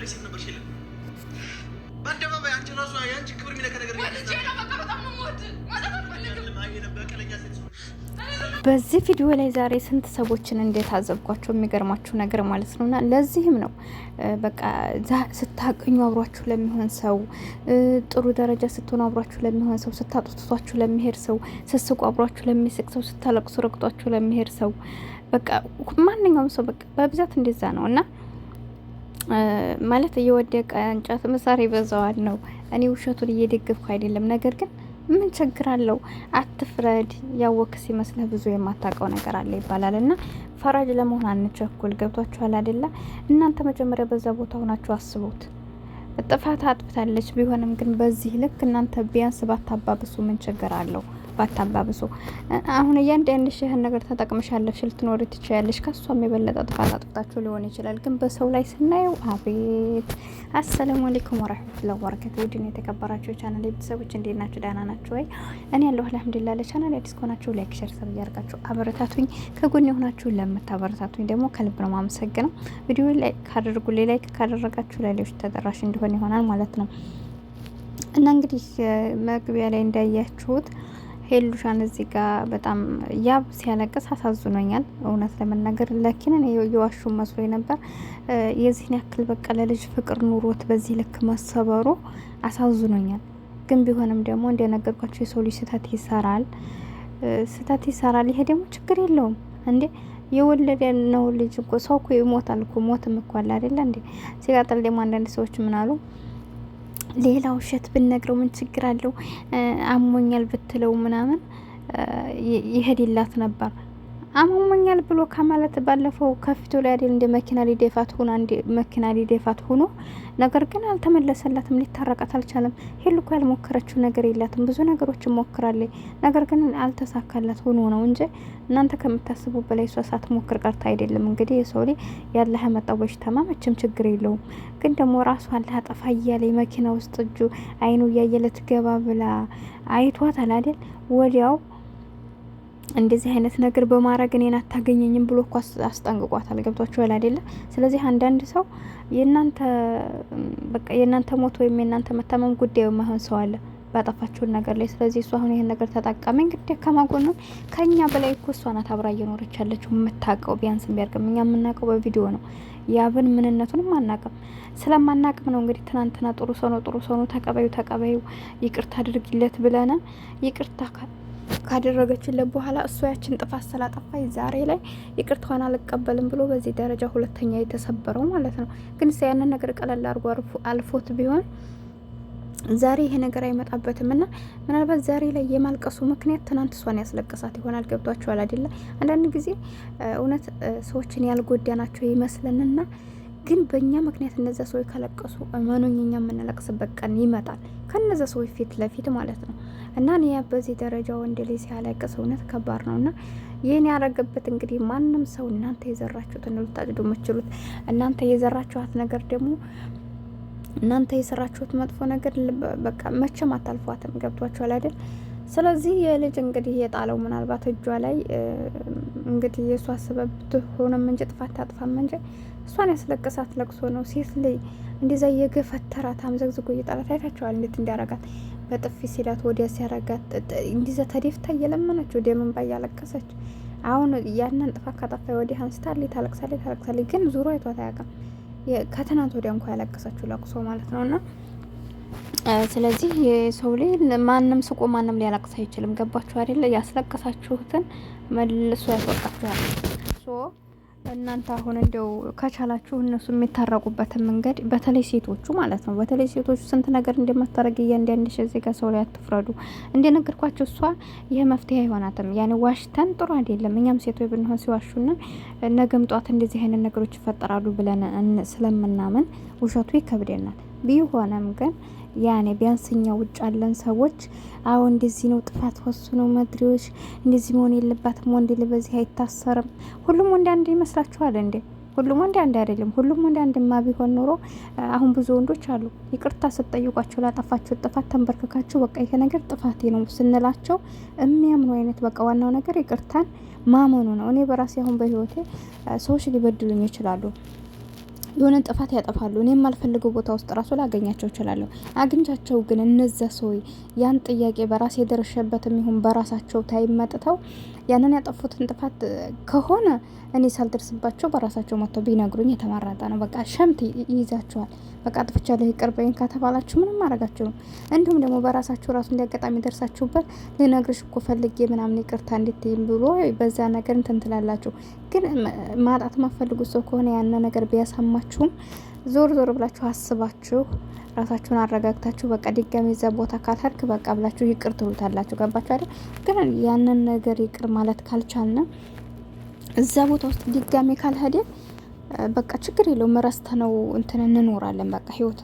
ሴት ነበር ሲል በአደባባይ አንቺ ራሱ ያንቺ ክብር የሚነካ ነገር በዚህ ቪዲዮ ላይ ዛሬ ስንት ሰዎችን እንዴት አዘብኳቸው የሚገርማችሁ ነገር ማለት ነውና ለዚህም ነው በቃ ስታቀኙ አብሯችሁ ለሚሆን ሰው ጥሩ ደረጃ ስትሆኑ አብሯችሁ ለሚሆን ሰው ስታጡቷችሁ ለሚሄድ ሰው ስስቁ አብሯችሁ ለሚስቅ ሰው ስታለቅሱ ረግጧችሁ ለሚሄድ ሰው በቃ ማንኛውም ሰው በቃ በብዛት እንደዛ ነውና ማለት እየወደቀ እንጨት መሳሪ ይበዛዋል ነው። እኔ ውሸቱን እየደገፍኩ አይደለም፣ ነገር ግን ምን ችግር አለው? አትፍረድ፣ ያወቅስ ይመስልህ ብዙ የማታውቀው ነገር አለ ይባላል እና ፈራጅ ለመሆን አንቸኩል። ገብቷችኋል አይደለ? እናንተ መጀመሪያ በዛ ቦታ ሆናችሁ አስቡት። ጥፋት አጥፍታለች፣ ቢሆንም ግን በዚህ ልክ እናንተ ቢያንስ ባታባብሱ ምን ችግር አለው? ባታባብሱ አሁን እያንዳንድ ይህን ነገር ተጠቅመሻለሽ ልትኖሪ ትችያለሽ። ከሷም የበለጠ ጥፋት አጥፍታችሁ ሊሆን ይችላል። ግን በሰው ላይ ስናየው አቤት። አሰላሙ አለይኩም ወራህመቱላሂ ወበረካቱ። ውድና የተከበራችሁ ቻናል ቤተሰቦች እንዴት ናችሁ? ደህና ናችሁ ወይ? እኔ ያለሁ አልሐምዱሊላህ። ለቻናል አዲስ ከሆናችሁ ላይክ፣ ሼር፣ ሰብ እያደረጋችሁ አበረታቱኝ። ከጎን የሆናችሁ ለምታበረታቱኝ ደግሞ ከልብ ነው የማመሰግነው። ቪዲዮ ላይክ ካደረጉ ላይክ ካደረጋችሁ ለሌሎች ተደራሽ እንዲሆን ይሆናል ማለት ነው እና እንግዲህ መግቢያ ላይ እንዳያችሁት ሄሉሻን እዚህ ጋር በጣም ያብ ሲያለቅስ አሳዝኖኛል። እውነት ለመናገር ለኪንን የዋሹ መስሎ ነበር። የዚህን ያክል በቃ ለልጅ ፍቅር ኑሮት በዚህ ልክ መሰበሩ አሳዝኖኛል። ግን ቢሆንም ደግሞ እንደነገርኳቸው የሰው ልጅ ስህተት ይሰራል። ይሄ ደግሞ ችግር የለውም እንዴ የወለደ ነው ልጅ እኮ ሰው እኮ ይሞታል እኮ ሞትም እኮ አለ አይደለ እንዴ። ሲቀጥል ደግሞ አንዳንድ ሰዎች ምን አሉ ሌላ ውሸት ብነግረው ምን ችግር አለው? አሞኛል ብትለው ምናምን ይሄድላት ነበር። አሞኛል ብሎ ከማለት ባለፈው ከፊቱ ላይ አይደል እንደ መኪና ሊደፋት ሆኖ ነገር ግን አልተመለሰላትም። ሊታረቃት አልቻለም። ሄሉ እኮ ያልሞከረችው ነገር የላትም። ብዙ ነገሮችን ሞክራለች፣ ነገር ግን አልተሳካላት ሆኖ ነው እንጂ እናንተ ከምታስቡ በላይ እሷ ሳትሞክር ቀርታ አይደለም። እንግዲህ የሰው ላይ ያለ ያመጣው በሽታማ መቼም ችግር የለውም። ግን ደግሞ ራሷ አላጠፋ እያለ መኪና ውስጥ እጁ አይኑ እያየ ልትገባ ብላ አይቷታል አይደል? ወዲያው እንደዚህ አይነት ነገር በማድረግ እኔን አታገኘኝም ብሎ እኮ አስጠንቅቋታል። ገብቷችኋል አይደለ? ስለዚህ አንዳንድ ሰው የእናንተ ሞት ወይም የእናንተ መታመም ጉዳዩ የማይሆን ሰው አለ ባጠፋችሁን ነገር ላይ። ስለዚህ እሷ አሁን ይሄን ነገር ተጠቃሚ እንግዲህ ከማጎኑ ከኛ በላይ እኮ እሷ ናት አብራ እየኖረች ያለችው የምታውቀው። ቢያንስ ቢያርቅም እኛ የምናውቀው በቪዲዮ ነው። ያብን ምንነቱንም አናውቅም። ስለማናውቅም ነው እንግዲህ ትናንትና ጥሩ ሰው ነው ተቀበዩ ይቅርታ አድርጊለት ብለን ይቅርታ ካደረገችለት በኋላ እሷ ያችን ጥፋት ስላጠፋይ ዛሬ ላይ ይቅርታዋን አልቀበልም ብሎ በዚህ ደረጃ ሁለተኛ የተሰበረው ማለት ነው። ግን ያንን ነገር ቀለል አድርጎ አልፎት ቢሆን ዛሬ ይሄ ነገር አይመጣበትም እና ምናልባት ዛሬ ላይ የማልቀሱ ምክንያት ትናንት እሷን ያስለቀሳት ይሆናል። ገብቷችኋል አይደለ? አንዳንድ ጊዜ እውነት ሰዎችን ያልጎዳናቸው ይመስለንና ግን በእኛ ምክንያት እነዛ ሰዎች ካለቀሱ እመኑኝ እኛ የምንለቅስበት ቀን ይመጣል፣ ከነዛ ሰዎች ፊት ለፊት ማለት ነው። እና እኔ በዚህ ደረጃ ወንድ ልጅ ሲያለቅስ እውነት ከባድ ነው። እና ይህን ያደረገበት እንግዲህ ማንም ሰው እናንተ የዘራችሁትን ልታጭዱ የምትችሉት እናንተ የዘራችኋት ነገር ደግሞ እናንተ የሰራችሁት መጥፎ ነገር በቃ መቼም አታልፏትም። ገብቷችኋል አይደል? ስለዚህ የልጅ እንግዲህ የጣለው ምናልባት እጇ ላይ እንግዲህ የእሷ ሰበብ ትሆንም እንጂ ጥፋት ታጥፋም እንጂ እሷን ያስለቀሳት ለቅሶ ነው። ሴት ላይ እንደዛ የገፈተራት አምዘግዝጎ እየጣላት አይታችኋል እንዴት እንዲያረጋት በጥፊ ሲላት ወዲያ ሲያረጋት እንደዛ ተደፍታ እየለመነችው ደምን ባያለቀሰች። አሁን ያንን ጥፋት ካጠፋ ወዲያ አንስታለች ታለቅሳለች፣ ግን ዙሮ አይቷት አያውቅም። ከትናንት ወዲያ እንኳን ያለቀሰችው ለቅሶ ማለት ነውና ስለዚህ የሰው ላይ ማንም ስቆ ማንም ሊያለቅስ አይችልም። ገባችሁ አይደለ? ያስለቀሳችሁትን መልሶ ያስወጣችኋል። እናንተ አሁን እንደው ከቻላችሁ እነሱ የሚታረቁበትን መንገድ በተለይ ሴቶቹ ማለት ነው። በተለይ ሴቶቹ ስንት ነገር እንደማታረግ እያንዳንድ ሺህ ጋር ሰው ላይ አትፍረዱ። እንደነገርኳችሁ እሷ ይሄ መፍትሄ አይሆናትም። ያኔ ዋሽተን ጥሩ አይደለም። እኛም ሴቶች ብንሆን ሲዋሹና ነገም ጧት እንደዚህ አይነት ነገሮች ይፈጠራሉ ብለን ስለምናምን ውሸቱ ይከብደናል። ቢሆንም ግን ያኔ ቢያንስኛ ውጭ ያለን ሰዎች አዎ እንደዚህ ነው ጥፋት ወስኖ መድሪዎች እንደዚህ መሆን የለባትም። ወንድ በዚህ አይታሰርም። ሁሉም ወንድ አንድ ይመስላችኋል እንዴ? ሁሉም ወንድ አንድ አይደለም። ሁሉም ወንድ አንድማ ቢሆን ኖሮ አሁን ብዙ ወንዶች አሉ ይቅርታ ስትጠይቋቸው ላጠፋችሁ ጥፋት ተንበርክካችሁ በቃ ይሄ ነገር ጥፋቴ ነው ስንላቸው የሚያምኑ አይነት በቃ ዋናው ነገር ይቅርታን ማመኑ ነው። እኔ በራሴ አሁን በህይወቴ ሰዎች ሊበድሉኝ ይችላሉ። የሆነ ጥፋት ያጠፋሉ። እኔ የማልፈልገው ቦታ ውስጥ ራሱ ላገኛቸው እችላለሁ። አግኝቻቸው ግን እነዛ ሰው ያን ጥያቄ በራሴ የደረሸበትም ይሁን በራሳቸው ታይም መጥተው ያንን ያጠፉትን ጥፋት ከሆነ እኔ ሳልደርስባቸው በራሳቸው መጥተው ቢነግሩኝ የተመረጠ ነው። በቃ ሸምት ይይዛቸዋል። በቃ አጥፍቻለሁ ይቅር በይኝ ከተባላችሁ ምንም ማድረጋችሁ ነው። እንዲሁም ደግሞ በራሳችሁ ራሱ እንዲያጋጣሚ ደርሳችሁበት ልነግርሽ እኮ ፈልጌ ምናምን ይቅርታ እንድትይም ብሎ በዛ ነገር እንትን ትላላችሁ። ግን ማጣት ማፈልጉት ሰው ከሆነ ያን ነገር ቢያሳማችሁም ዞር ዞር ብላችሁ አስባችሁ ራሳችሁን አረጋግታችሁ በቃ ድጋሚ እዛ ቦታ ካልሄድክ በቃ ብላችሁ ይቅር ትሉታላችሁ። ገባችሁ አይደል? ግን ያንን ነገር ይቅር ማለት ካልቻልን እዛ ቦታ ውስጥ ድጋሚ ካልሄደ በቃ ችግር የለውም ረስተ ነው እንትን እንኖራለን። በቃ ህይወት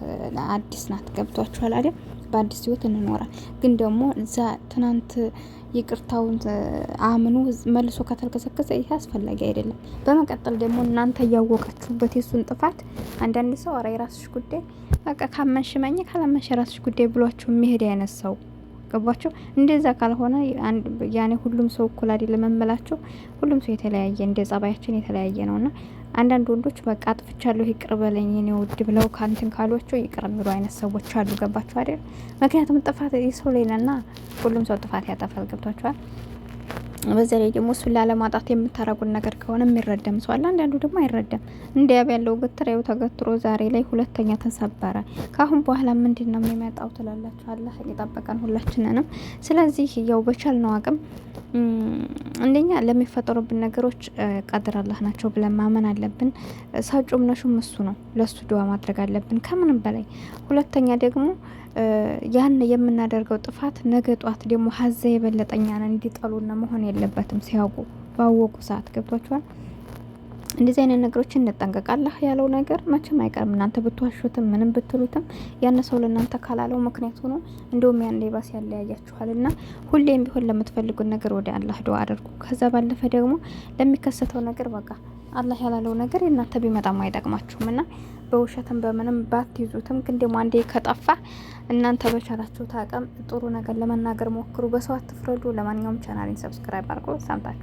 አዲስ ናት። ገብቷችኋል አይደል? በአዲስ ህይወት እንኖራል። ግን ደግሞ እዛ ትናንት ይቅርታውን አምኑ መልሶ ከተልከሰከሰ ይሄ አስፈላጊ አይደለም። በመቀጠል ደግሞ እናንተ እያወቃችሁበት የሱን ጥፋት አንዳንድ ሰው አረ የራስሽ ጉዳይ በቃ ካመንሽ መኝ ካላመንሽ የራስሽ ጉዳይ ብሏችሁ የሚሄድ አይነት ሰው ገባችሁ? እንደዛ ካልሆነ ያኔ ሁሉም ሰው እኩል አይደለም እምላችሁ። ሁሉም ሰው የተለያየ እንደ ጸባያችን የተለያየ ነውና አንዳንድ ወንዶች በቃ አጥፍቻለሁ ይቅር በለኝ እኔ ውድ ብለው ካንትን ካሏቸው ይቅር የሚሉ አይነት ሰዎች አሉ። ገባችሁ አይደል? ምክንያቱም ጥፋት የሰው ላይ ነውና ሁሉም ሰው ጥፋት ያጠፋል። ገብቷችኋል? በዛ ላይ ደግሞ እሱን ላለማጣት የምታረጉን ነገር ከሆነ የሚረዳም ሰው አለ። አንዳንዱ ደግሞ አይረዳም። እንዲያብ ያለው ግትር ያው ተገትሮ ዛሬ ላይ ሁለተኛ ተሰበረ። ካሁን በኋላ ምንድን ነው የሚመጣው ትላላችሁ? አላህ የጠበቀን ሁላችንንም። ስለዚህ ያው በቻልነው አቅም አንደኛ ለሚፈጠሩብን ነገሮች ቀድር አላህ ናቸው ብለን ማመን አለብን። ሳጩም ነሹም እሱ ነው። ለሱ ዱዓ ማድረግ አለብን ከምንም በላይ። ሁለተኛ ደግሞ ያን የምናደርገው ጥፋት ነገ ጧት ደግሞ ሀዘ የበለጠኛን እንዲጠሉና መሆን የለበትም። ሲያውቁ ባወቁ ሰዓት ገብቷቸዋል። እንደዚህ አይነት ነገሮችን እንጠንቀቃለህ። ያለው ነገር መቼም አይቀርም። እናንተ ብትዋሹትም ምንም ብትሉትም ያን ሰው ለእናንተ ካላለው ምክንያቱ ነው። እንደውም ያን ሌባስ ያለያያችኋል። እና ሁሌም ቢሆን ለምትፈልጉት ነገር ወደ አላህ ዱዓ አድርጉ። ከዛ ባለፈ ደግሞ ለሚከሰተው ነገር በቃ አላህ ያላለው ነገር የእናንተ ቢመጣም አይጠቅማችሁም። እና በውሸትም በምንም ባትይዙትም ግን ደግሞ አንዴ ከጠፋ እናንተ በቻላችሁ አቅም ጥሩ ነገር ለመናገር ሞክሩ። በሰው አትፍረዱ። ለማንኛውም ቻናሌን ሰብስክራይብ አድርጉ። ሰምታችሁ